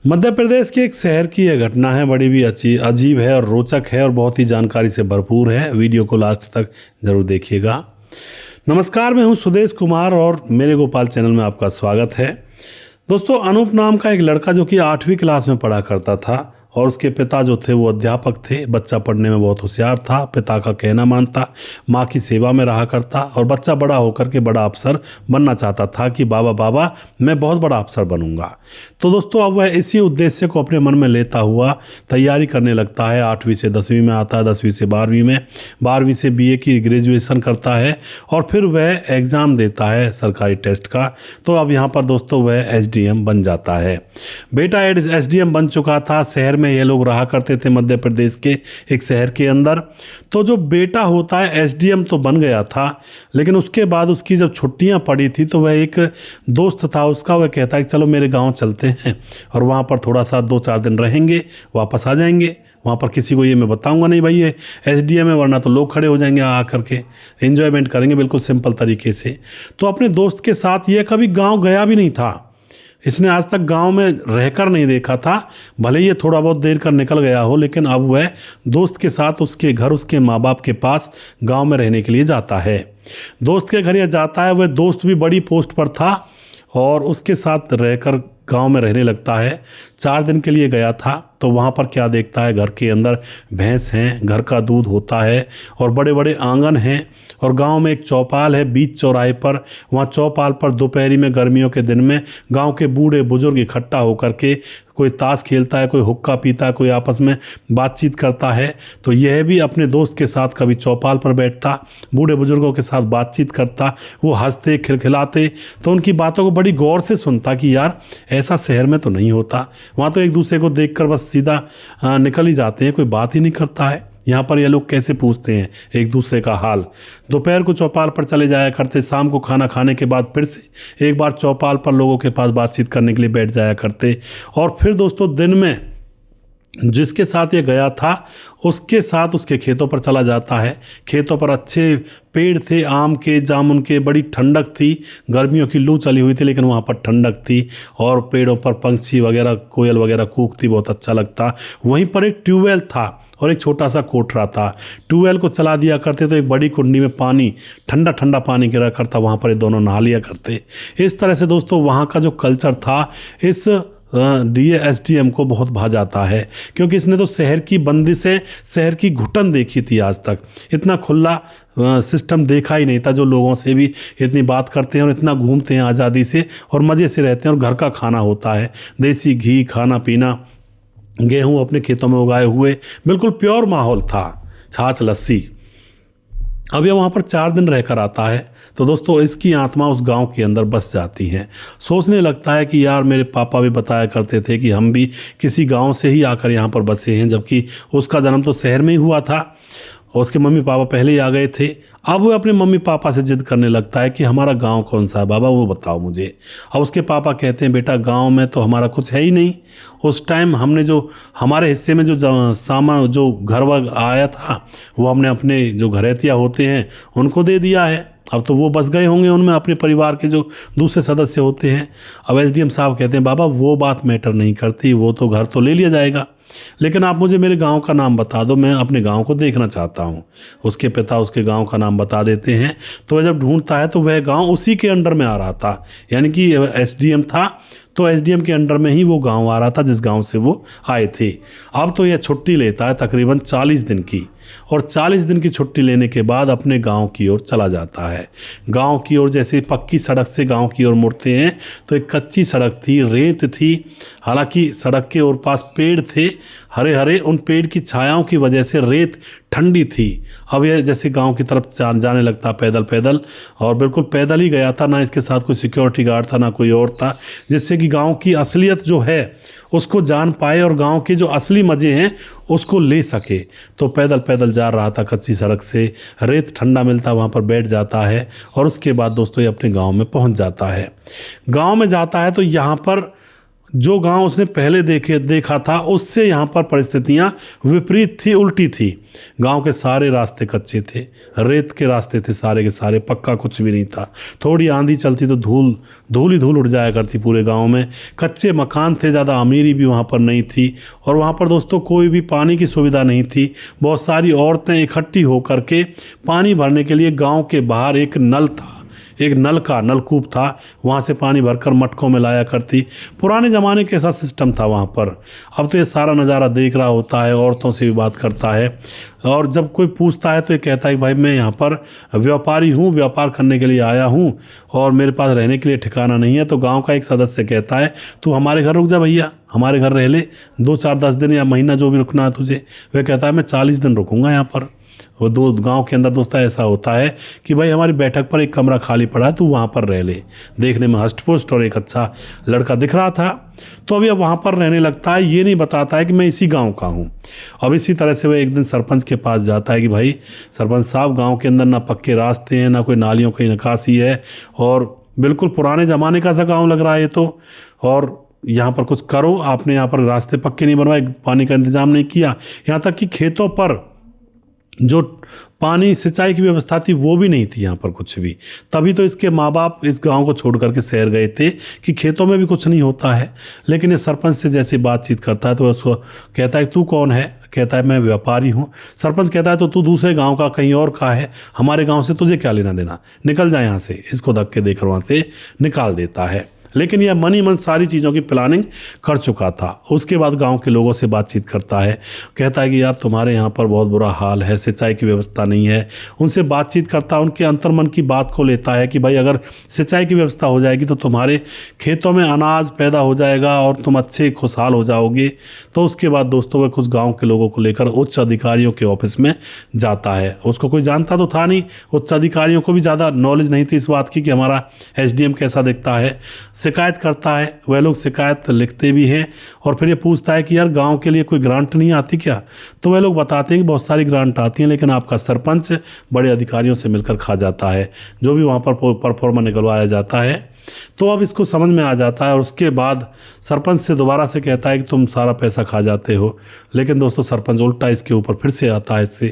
मध्य प्रदेश के एक शहर की यह घटना है, बड़ी भी अच्छी अजीब है और रोचक है और बहुत ही जानकारी से भरपूर है। वीडियो को लास्ट तक जरूर देखिएगा। नमस्कार, मैं हूं सुदेश कुमार और मेरे गोपाल चैनल में आपका स्वागत है। दोस्तों, अनूप नाम का एक लड़का जो कि 8वीं क्लास में पढ़ा करता था और उसके पिता जो थे वो अध्यापक थे। बच्चा पढ़ने में बहुत होशियार था, पिता का कहना मानता, माँ की सेवा में रहा करता और बच्चा बड़ा होकर के बड़ा अफसर बनना चाहता था कि बाबा बाबा मैं बहुत बड़ा अफसर बनूंगा। तो दोस्तों, अब वह इसी उद्देश्य को अपने मन में लेता हुआ तैयारी करने लगता है। 8वीं से 10वीं में आता है, 10वीं से 12वीं में, 12वीं से BA की ग्रेजुएशन करता है और फिर वह एग्ज़ाम देता है सरकारी टेस्ट का। तो अब यहाँ पर दोस्तों वह SDM बन जाता है। बेटा SDM बन चुका था। शहर में ये लोग रहा करते थे, मध्य प्रदेश के एक शहर के अंदर। तो जो बेटा होता है SDM तो बन गया था, लेकिन उसके बाद उसकी जब छुट्टियां पड़ी थी तो वह एक दोस्त था उसका, वह कहता है कि चलो मेरे गांव चलते हैं और वहां पर थोड़ा सा 2-4 दिन रहेंगे, वापस आ जाएंगे। वहाँ पर किसी को ये मैं बताऊंगा नहीं भाई ये SDM है, वरना तो लोग खड़े हो जाएंगे आकर के। एंजॉयमेंट करेंगे बिल्कुल सिंपल तरीके से। तो अपने दोस्त के साथ ये कभी गाँव गया भी नहीं था, इसने आज तक गांव में रहकर नहीं देखा था। भले ये थोड़ा बहुत देर कर निकल गया हो, लेकिन अब वह दोस्त के साथ उसके घर, उसके माँ बाप के पास गांव में रहने के लिए जाता है। दोस्त के घर ये जाता है। वह दोस्त भी बड़ी पोस्ट पर था और उसके साथ रहकर गांव में रहने लगता है। 4 दिन के लिए गया था तो वहाँ पर क्या देखता है, घर के अंदर भैंस हैं, घर का दूध होता है और बड़े बड़े आंगन हैं और गांव में एक चौपाल है बीच चौराहे पर। वहाँ चौपाल पर दोपहरी में, गर्मियों के दिन में गांव के बूढ़े बुजुर्ग इकट्ठा होकर के कोई ताश खेलता है, कोई हुक्का पीता है, कोई आपस में बातचीत करता है। तो यह भी अपने दोस्त के साथ कभी चौपाल पर बैठता, बूढ़े बुजुर्गों के साथ बातचीत करता, वो हंसते खिलखिलाते। तो उनकी बातों को बड़ी गौर से सुनता कि यार ऐसा शहर में तो नहीं होता, वहाँ तो एक दूसरे को देखकर बस सीधा निकल ही जाते हैं, कोई बात ही नहीं करता है। यहाँ पर ये लोग कैसे पूछते हैं एक दूसरे का हाल। दोपहर को चौपाल पर चले जाया करते, शाम को खाना खाने के बाद फिर से एक बार चौपाल पर लोगों के पास बातचीत करने के लिए बैठ जाया करते। और फिर दोस्तों दिन में जिसके साथ ये गया था उसके साथ उसके खेतों पर चला जाता है। खेतों पर अच्छे पेड़ थे, आम के, जामुन के, बड़ी ठंडक थी। गर्मियों की लू चली हुई थी लेकिन वहाँ पर ठंडक थी और पेड़ों पर पंछी वगैरह, कोयल वगैरह कूकती, बहुत अच्छा लगता। वहीं पर एक ट्यूबवेल था और एक छोटा सा कोठरा था। ट्यूबवेल को चला दिया करते तो एक बड़ी कुंडी में पानी, ठंडा ठंडा पानी गिरा करता, वहाँ पर ये दोनों नहा लिया करते। इस तरह से दोस्तों वहाँ का जो कल्चर था इस SDM को बहुत भा जाता है, क्योंकि इसने तो शहर की बंदिशें, शहर की घुटन देखी थी। आज तक इतना खुला सिस्टम देखा ही नहीं था, जो लोगों से भी इतनी बात करते हैं और इतना घूमते हैं आज़ादी से और मज़े से रहते हैं और घर का खाना होता है, देसी घी, खाना पीना, गेहूँ अपने खेतों में उगाए हुए, बिल्कुल प्योर माहौल था, छाछ लस्सी। अब यह वहाँ पर 4 दिन रहकर आता है तो दोस्तों इसकी आत्मा उस गांव के अंदर बस जाती है। सोचने लगता है कि यार मेरे पापा भी बताया करते थे कि हम भी किसी गांव से ही आकर यहाँ पर बसे हैं, जबकि उसका जन्म तो शहर में ही हुआ था और उसके मम्मी पापा पहले ही आ गए थे। अब वो अपने मम्मी पापा से जिद करने लगता है कि हमारा गांव कौन सा है बाबा, वो बताओ मुझे। अब उसके पापा कहते हैं बेटा गांव में तो हमारा कुछ है ही नहीं। उस टाइम हमने जो हमारे हिस्से में जो घर वर आया था वो हमने अपने जो घरैतिया होते हैं उनको दे दिया है। अब तो वो बस गए होंगे उनमें, अपने परिवार के जो दूसरे सदस्य होते हैं। अब SDM साहब कहते हैं बाबा वो बात मैटर नहीं करती, वो तो घर तो ले लिया जाएगा, लेकिन आप मुझे मेरे गांव का नाम बता दो, मैं अपने गांव को देखना चाहता हूं। उसके पिता उसके गांव का नाम बता देते हैं। तो वह जब ढूंढता है तो वह गांव उसी के अंडर में आ रहा था, यानी कि SDM था तो SDM के अंडर में ही वो गांव आ रहा था जिस गांव से वो आए थे। अब तो यह छुट्टी लेता है तकरीबन 40 दिन की, और 40 दिन की छुट्टी लेने के बाद अपने गांव की ओर चला जाता है। गांव की ओर जैसे पक्की सड़क से गांव की ओर मुड़ते हैं तो एक कच्ची सड़क थी, रेत थी। हालांकि सड़क के और पास पेड़ थे हरे हरे, उन पेड़ की छायाओं की वजह से रेत ठंडी थी। अब यह जैसे गांव की तरफ जाने लगता पैदल पैदल, और बिल्कुल पैदल ही गया था, ना इसके साथ कोई सिक्योरिटी गार्ड था ना कोई और था, जिससे कि गांव की असलियत जो है उसको जान पाए और गांव के जो असली मज़े हैं उसको ले सके। तो पैदल पैदल जा रहा था कच्ची सड़क से, रेत ठंडा मिलता वहाँ पर बैठ जाता है और उसके बाद दोस्तों ये अपने गांव में पहुँच जाता है। गांव में जाता है तो यहाँ पर जो गांव उसने पहले देखा था उससे यहाँ पर परिस्थितियाँ विपरीत थी, उल्टी थी। गांव के सारे रास्ते कच्चे थे, रेत के रास्ते थे सारे के सारे, पक्का कुछ भी नहीं था। थोड़ी आंधी चलती तो धूल ही धूल उड़ जाया करती पूरे गांव में। कच्चे मकान थे, ज़्यादा अमीरी भी वहाँ पर नहीं थी। और वहाँ पर दोस्तों कोई भी पानी की सुविधा नहीं थी। बहुत सारी औरतें इकट्ठी होकर के पानी भरने के लिए गांव के बाहर एक नल था, एक नलकूप था, वहाँ से पानी भरकर मटकों में लाया करती। पुराने ज़माने के ऐसा सिस्टम था वहाँ पर। अब तो ये सारा नज़ारा देख रहा होता है, औरतों से भी बात करता है, और जब कोई पूछता है तो ये कहता है कि भाई मैं यहाँ पर व्यापारी हूँ, व्यापार करने के लिए आया हूँ और मेरे पास रहने के लिए ठिकाना नहीं है। तो गांव का एक सदस्य कहता है तू हमारे घर रुक जा भैया, हमारे घर रह ले 2 4 10 दिन या महीना जो भी रुकना है तुझे। वह कहता है मैं 40 दिन रुकूंगा यहाँ पर। वो दो गांव के अंदर दोस्तों ऐसा होता है कि भाई हमारी बैठक पर एक कमरा खाली पड़ा है, तू वहाँ पर रह ले। देखने में हष्ट-पुष्ट और एक अच्छा लड़का दिख रहा था, तो अभी अब वहाँ पर रहने लगता है। ये नहीं बताता है कि मैं इसी गांव का हूँ। अब इसी तरह से वह एक दिन सरपंच के पास जाता है कि भाई सरपंच साहब, गांव के अंदर ना पक्के रास्ते हैं, ना कोई नालियों की निकासी है, और बिल्कुल पुराने ज़माने का सा गाँव लग रहा है ये तो, और यहाँ पर कुछ करो। आपने यहाँ पर रास्ते पक्के नहीं बनवाए, पानी का इंतज़ाम नहीं किया, यहाँ तक कि खेतों पर जो पानी सिंचाई की व्यवस्था थी वो भी नहीं थी यहाँ पर कुछ भी। तभी तो इसके माँ बाप इस गांव को छोड़ करके शहर गए थे कि खेतों में भी कुछ नहीं होता है। लेकिन ये सरपंच से जैसे बातचीत करता है तो उसको कहता है तू कौन है? कहता है मैं व्यापारी हूँ। सरपंच कहता है तो तू दूसरे गांव का, कहीं और का है, हमारे गांव से तुझे क्या लेना देना, निकल जा यहाँ से। इसको धक्के देकर वहाँ से निकाल देता है। लेकिन यह मन ही मन सारी चीज़ों की प्लानिंग कर चुका था। उसके बाद गांव के लोगों से बातचीत करता है, कहता है कि यार तुम्हारे यहाँ पर बहुत बुरा हाल है, सिंचाई की व्यवस्था नहीं है। उनसे बातचीत करता है, उनके अंतर्मन की बात को लेता है कि भाई अगर सिंचाई की व्यवस्था हो जाएगी तो तुम्हारे खेतों में अनाज पैदा हो जाएगा और तुम अच्छे खुशहाल हो जाओगे। तो उसके बाद दोस्तों वह कुछ गाँव के लोगों को लेकर उच्च अधिकारियों के ऑफिस में जाता है। उसको कोई जानता तो था नहीं, उच्च अधिकारियों को भी ज़्यादा नॉलेज नहीं थी इस बात की कि हमारा एसडीएम कैसा दिखता है। शिकायत करता है, वह लोग शिकायत लिखते भी हैं, और फिर ये पूछता है कि यार गांव के लिए कोई ग्रांट नहीं आती क्या? तो वह लोग बताते हैं कि बहुत सारी ग्रांट आती हैं, लेकिन आपका सरपंच बड़े अधिकारियों से मिलकर खा जाता है, जो भी वहाँ पर परफॉर्मा निकलवाया जाता है। तो अब इसको समझ में आ जाता है, और उसके बाद सरपंच से दोबारा से कहता है कि तुम सारा पैसा खा जाते हो। लेकिन दोस्तों सरपंच उल्टा इसके ऊपर फिर से आता है इससे,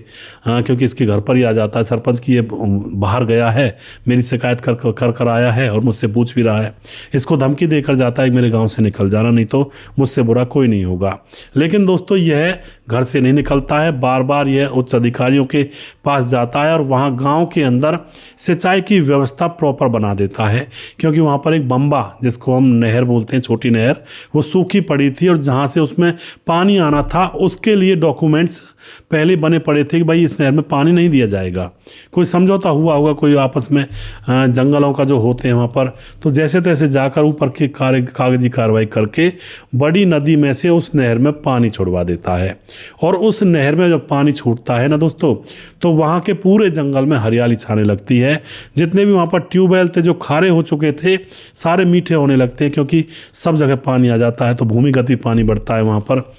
क्योंकि इसके घर पर ही आ जाता है। सरपंच की ये बाहर गया है, मेरी शिकायत कर आया है और मुझसे पूछ भी रहा है। इसको धमकी देकर जाता है कि मेरे गांव से निकल जाना, नहीं तो मुझसे बुरा कोई नहीं होगा। लेकिन दोस्तों यह घर से नहीं निकलता है, बार बार यह उच्च अधिकारियों के पास जाता है और वहाँ गांव के अंदर सिंचाई की व्यवस्था प्रॉपर बना देता है। क्योंकि वहाँ पर एक बम्बा, जिसको हम नहर बोलते हैं, छोटी नहर, वो सूखी पड़ी थी, और जहाँ से उसमें पानी आना था उसके लिए डॉक्यूमेंट्स पहले बने पड़े थे कि भाई इस नहर में पानी नहीं दिया जाएगा। कोई समझौता हुआ होगा कोई आपस में, जंगलों का जो होते हैं वहाँ पर। तो जैसे तैसे जाकर ऊपर की कागजी कार्रवाई करके बड़ी नदी में से उस नहर में पानी छुड़वा देता है। और उस नहर में जब पानी छूटता है ना दोस्तों, तो वहाँ के पूरे जंगल में हरियाली छाने लगती है। जितने भी वहाँ पर ट्यूबवेल थे जो खारे हो चुके थे, सारे मीठे होने लगते हैं, क्योंकि सब जगह पानी आ जाता है, तो भूमिगत भी पानी बढ़ता है वहाँ पर।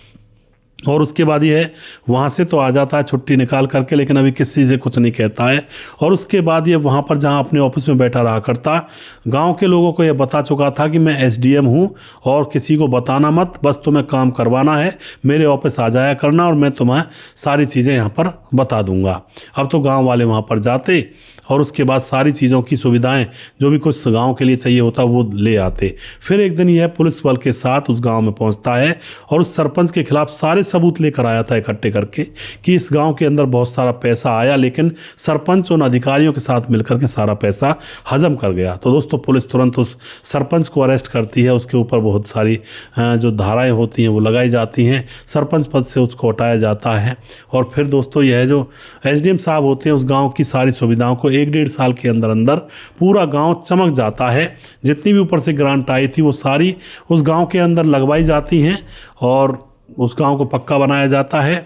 और उसके बाद ये है, वहाँ से तो आ जाता है छुट्टी निकाल करके, लेकिन अभी किसी से कुछ नहीं कहता है। और उसके बाद ये वहाँ पर जहाँ अपने ऑफिस में बैठा रहा करता, गांव के लोगों को ये बता चुका था कि मैं एसडीएम हूँ और किसी को बताना मत, बस तुम्हें काम करवाना है, मेरे ऑफिस आ जाया करना और मैं तुम्हें सारी चीज़ें यहाँ पर बता दूँगा। अब तो गाँव वाले वहाँ पर जाते और उसके बाद सारी चीज़ों की सुविधाएं जो भी कुछ गांव के लिए चाहिए होता वो ले आते। फिर एक दिन यह पुलिस बल के साथ उस गांव में पहुंचता है और उस सरपंच के खिलाफ सारे सबूत लेकर आया था इकट्ठे करके कि इस गांव के अंदर बहुत सारा पैसा आया, लेकिन सरपंच उन अधिकारियों के साथ मिलकर के सारा पैसा हजम कर गया। तो दोस्तों पुलिस तुरंत उस सरपंच को अरेस्ट करती है, उसके ऊपर बहुत सारी जो धाराएँ होती हैं वो लगाई जाती हैं, सरपंच पद से उसको हटाया जाता है। और फिर दोस्तों यह जो एसडीएम साहब होते हैं उस गाँव की सारी सुविधाओं को 1-1.5 साल के अंदर अंदर पूरा गांव चमक जाता है। जितनी भी ऊपर से ग्रांट आई थी वो सारी उस गांव के अंदर लगवाई जाती हैं और उस गांव को पक्का बनाया जाता है।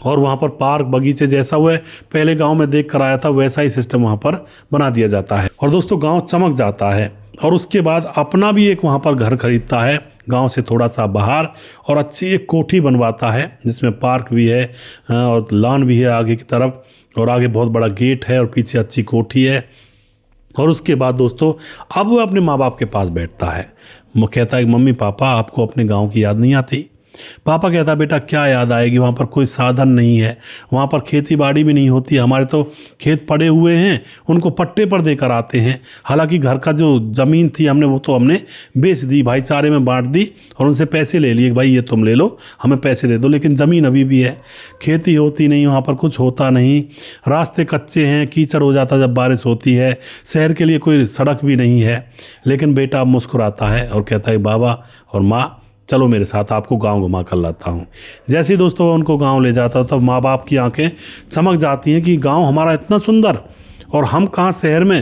और वहाँ पर पार्क बगीचे जैसा हुआ पहले गांव में देख कर आया था वैसा ही सिस्टम वहाँ पर बना दिया जाता है और दोस्तों गांव चमक जाता है। और उसके बाद अपना भी एक वहाँ पर घर खरीदता है गांव से थोड़ा सा बाहर, और अच्छी एक कोठी बनवाता है जिसमें पार्क भी है और लॉन भी है आगे की तरफ, और आगे बहुत बड़ा गेट है और पीछे अच्छी कोठी है। और उसके बाद दोस्तों अब वो अपने माँ बाप के पास बैठता है। कहता है मम्मी पापा आपको अपने गांव की याद नहीं आती। पापा कहता बेटा क्या याद आएगी, वहाँ पर कोई साधन नहीं है, वहाँ पर खेती बाड़ी भी नहीं होती, हमारे तो खेत पड़े हुए हैं, उनको पट्टे पर देकर आते हैं। हालांकि घर का जो ज़मीन थी हमने बेच दी, भाईचारे में बांट दी और उनसे पैसे ले लिए, भाई ये तुम ले लो, हमें पैसे दे दो, लेकिन ज़मीन अभी भी है, खेती होती नहीं, वहाँ पर कुछ होता नहीं, रास्ते कच्चे हैं, कीचड़ हो जाता जब बारिश होती है, शहर के लिए कोई सड़क भी नहीं है। लेकिन बेटा अब मुस्कुराता है और कहता है बाबा और माँ चलो मेरे साथ, आपको गांव घुमा कर लाता हूँ। जैसे ही दोस्तों वो उनको गांव ले जाता तब माँ बाप की आंखें चमक जाती हैं कि गांव हमारा इतना सुंदर और हम कहाँ शहर में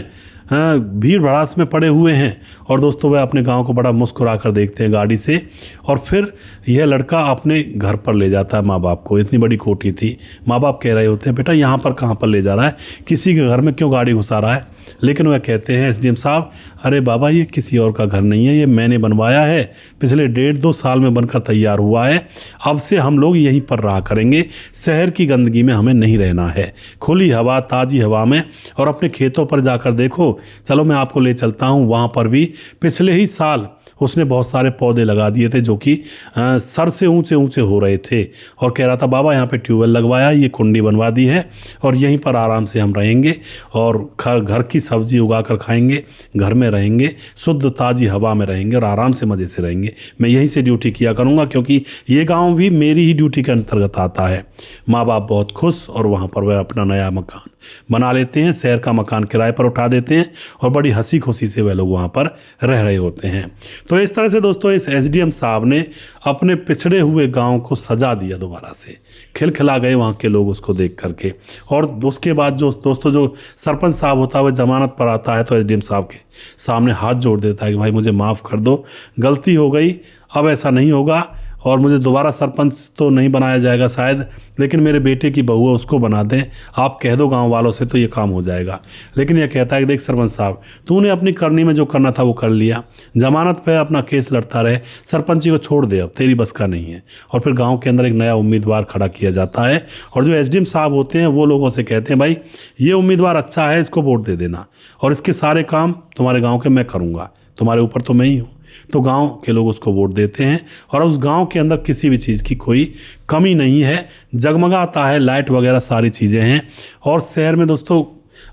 भीड़ भड़ास में पड़े हुए हैं। और दोस्तों वह अपने गांव को बड़ा मुस्कुरा कर देखते हैं गाड़ी से, और फिर यह लड़का अपने घर पर ले जाता है माँ बाप को। इतनी बड़ी कोठी थी, माँ बाप कह रहे होते हैं बेटा यहाँ पर कहाँ पर ले जा रहा है, किसी के घर में क्यों गाड़ी घुसा रहा है। लेकिन वह कहते हैं एसडीएम साहब अरे बाबा ये किसी और का घर नहीं है, ये मैंने बनवाया है, पिछले 1.5-2 साल में बनकर तैयार हुआ है, अब से हम लोग यहीं पर रहा करेंगे, शहर की गंदगी में हमें नहीं रहना है, खुली हवा ताज़ी हवा में, और अपने खेतों पर जाकर देखो, चलो मैं आपको ले चलता हूँ। वहाँ पर भी पिछले ही साल उसने बहुत सारे पौधे लगा दिए थे जो कि सर से ऊंचे ऊंचे हो रहे थे, और कह रहा था बाबा यहाँ पे ट्यूबवेल लगवाया, ये कुंडी बनवा दी है और यहीं पर आराम से हम रहेंगे और घर की सब्जी उगा कर खाएंगे, घर में रहेंगे, शुद्ध ताज़ी हवा में रहेंगे और आराम से मज़े से रहेंगे, मैं यहीं से ड्यूटी किया करूँगा क्योंकि ये गाँव भी मेरी ही ड्यूटी के अंतर्गत आता है। माँ बाप बहुत खुश और वहाँ पर वह अपना नया मकान बना लेते हैं, शहर का मकान किराए पर उठा देते हैं और बड़ी हंसी खुशी से वह लोग वहाँ पर रह रहे होते हैं। तो इस तरह से दोस्तों इस एसडीएम साहब ने अपने पिछड़े हुए गांव को सजा दिया, दोबारा से खिलखिला गए वहाँ के लोग उसको देख करके। और उसके बाद जो दोस्तों जो सरपंच साहब होता है वह जमानत पर आता है तो एसडीएम साहब के सामने हाथ जोड़ देता है कि भाई मुझे माफ़ कर दो, गलती हो गई, अब ऐसा नहीं होगा और मुझे दोबारा सरपंच तो नहीं बनाया जाएगा शायद, लेकिन मेरे बेटे की बहू है उसको बना दें, आप कह दो गांव वालों से तो ये काम हो जाएगा। लेकिन यह कहता है कि देख सरपंच साहब तूने अपनी करनी में जो करना था वो कर लिया, जमानत पे अपना केस लड़ता रहे, सरपंची को छोड़ दे, अब तेरी बस का नहीं है। और फिर गाँव के अंदर एक नया उम्मीदवार खड़ा किया जाता है और जो एसडीएम साहब होते हैं वो लोगों से कहते हैं भाई ये उम्मीदवार अच्छा है, इसको वोट दे देना और इसके सारे काम तुम्हारे गाँव के मैं करूँगा, तुम्हारे ऊपर तो मैं ही हूँ। तो गांव के लोग उसको वोट देते हैं और उस गांव के अंदर किसी भी चीज़ की कोई कमी नहीं है, जगमगाता है, लाइट वगैरह सारी चीज़ें हैं। और शहर में दोस्तों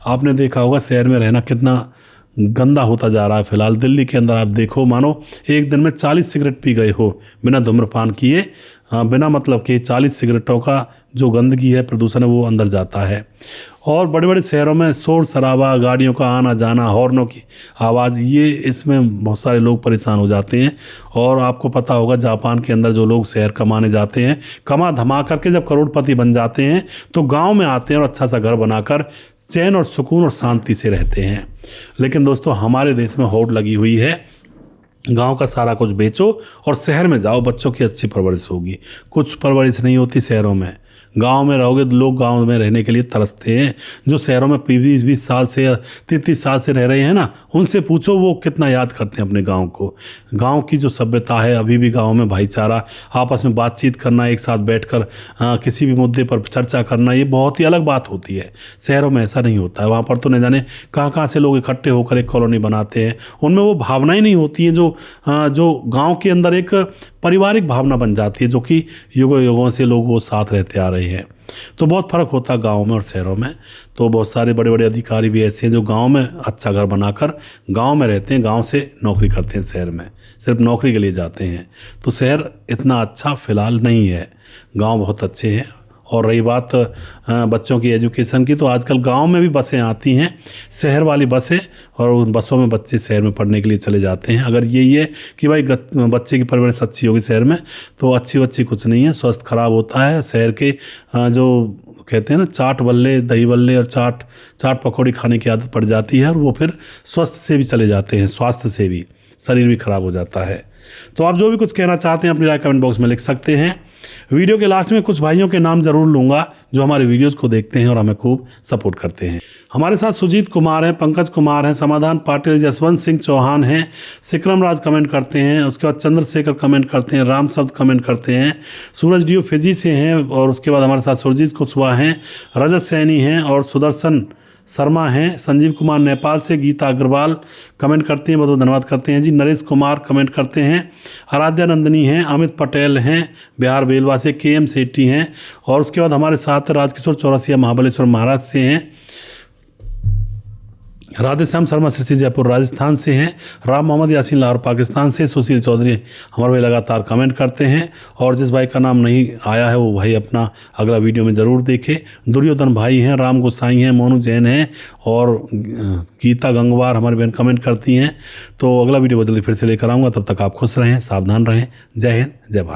आपने देखा होगा शहर में रहना कितना गंदा होता जा रहा है। फिलहाल दिल्ली के अंदर आप देखो मानो एक दिन में 40 सिगरेट पी गए हो बिना धूम्रपान किए, बिना मतलब कि 40 सिगरेटों का जो गंदगी है प्रदूषण है वो अंदर जाता है। और बड़े बड़े शहरों में शोर शराबा, गाड़ियों का आना जाना, हॉर्नों की आवाज़, ये इसमें बहुत सारे लोग परेशान हो जाते हैं। और आपको पता होगा जापान के अंदर जो लोग शहर कमाने जाते हैं, कमा धमा करके जब करोड़पति बन जाते हैं तो गांव में आते हैं और अच्छा सा घर बनाकर चैन और सुकून और शांति से रहते हैं। लेकिन दोस्तों हमारे देश में होड़ लगी हुई है, गांव का सारा कुछ बेचो और शहर में जाओ, बच्चों की अच्छी परवरिश होगी। कुछ परवरिश नहीं होती शहरों में, गांव में रहोगे तो लोग गांव में रहने के लिए तरसते हैं। जो शहरों में 20-20 साल से 30-30 साल से रह रहे हैं ना, उनसे पूछो वो कितना याद करते हैं अपने गांव को। गांव की जो सभ्यता है अभी भी गांव में भाईचारा, आपस में बातचीत करना, एक साथ बैठकर किसी भी मुद्दे पर चर्चा करना, ये बहुत ही अलग बात होती है। शहरों में ऐसा नहीं होता है, वहाँ पर तो न जाने कहाँ कहाँ से लोग इकट्ठे होकर एक कॉलोनी बनाते हैं, उनमें वो भावनाएँ नहीं होती हैं जो गाँव के अंदर एक पारिवारिक भावना बन जाती है, जो कि युगों युगों से लोग वो साथ रहते आ रहे हैं। तो बहुत फ़र्क होता है गाँव में और शहरों में। तो बहुत सारे बड़े बड़े अधिकारी भी ऐसे हैं जो गाँव में अच्छा घर बनाकर गाँव में रहते हैं, गाँव से नौकरी करते हैं, शहर में सिर्फ नौकरी के लिए जाते हैं। तो शहर इतना अच्छा फ़िलहाल नहीं है, गाँव बहुत अच्छे हैं। और रही बात बच्चों की एजुकेशन की, तो आजकल गांव में भी बसें आती हैं, शहर वाली बसें, और उन बसों में बच्चे शहर में पढ़ने के लिए चले जाते हैं। अगर यही है कि भाई बच्चे की परवरिश अच्छी होगी शहर में, तो अच्छी बच्ची कुछ नहीं है, स्वास्थ्य खराब होता है। शहर के जो कहते हैं ना चाट बल्ले, दही बल्ले और चाट पकौड़ी खाने की आदत पड़ जाती है और वो फिर स्वस्थ से भी चले जाते हैं, स्वास्थ्य से भी शरीर भी खराब हो जाता है। तो आप जो भी कुछ कहना चाहते हैं अपनी राय कमेंट बॉक्स में लिख सकते हैं। वीडियो के लास्ट में कुछ भाइयों के नाम जरूर लूँगा जो हमारे वीडियोस को देखते हैं और हमें खूब सपोर्ट करते हैं। हमारे साथ सुजीत कुमार हैं, पंकज कुमार हैं, समाधान पाटिल, जसवंत सिंह चौहान हैं, सिक्रम राज कमेंट करते हैं, उसके बाद चंद्रशेखर कमेंट करते हैं, राम शब्द कमेंट करते हैं, सूरज डीओ फिजी से हैं, और उसके बाद हमारे साथ सुरजीत कुशवाहा हैं, रजत सैनी हैं और सुदर्शन शर्मा हैं, संजीव कुमार नेपाल से, गीता अग्रवाल कमेंट करते हैं, बहुत बहुत धन्यवाद करते हैं जी। नरेश कुमार कमेंट करते हैं, आराध्या नंदनी हैं, अमित पटेल हैं बिहार बेलवा से, KM सेठी हैं, और उसके बाद हमारे साथ राजकिशोर चौरसिया महाबलेश्वर महाराज से हैं, राधेश्याम शर्मा सिरसी जयपुर राजस्थान से हैं, राम मोहम्मद यासीन लाहौर पाकिस्तान से, सुशील चौधरी हमारे भाई लगातार कमेंट करते हैं, और जिस भाई का नाम नहीं आया है वो भाई अपना अगला वीडियो में ज़रूर देखे। दुर्योधन भाई हैं, राम गोसाई हैं, मोनू जैन हैं, और गीता गंगवार हमारी बहन कमेंट करती हैं। तो अगला वीडियो बहुत जल्दी फिर से लेकर आऊँगा, तब तक आप खुश रहें, सावधान रहें। जय हिंद, जय भारत।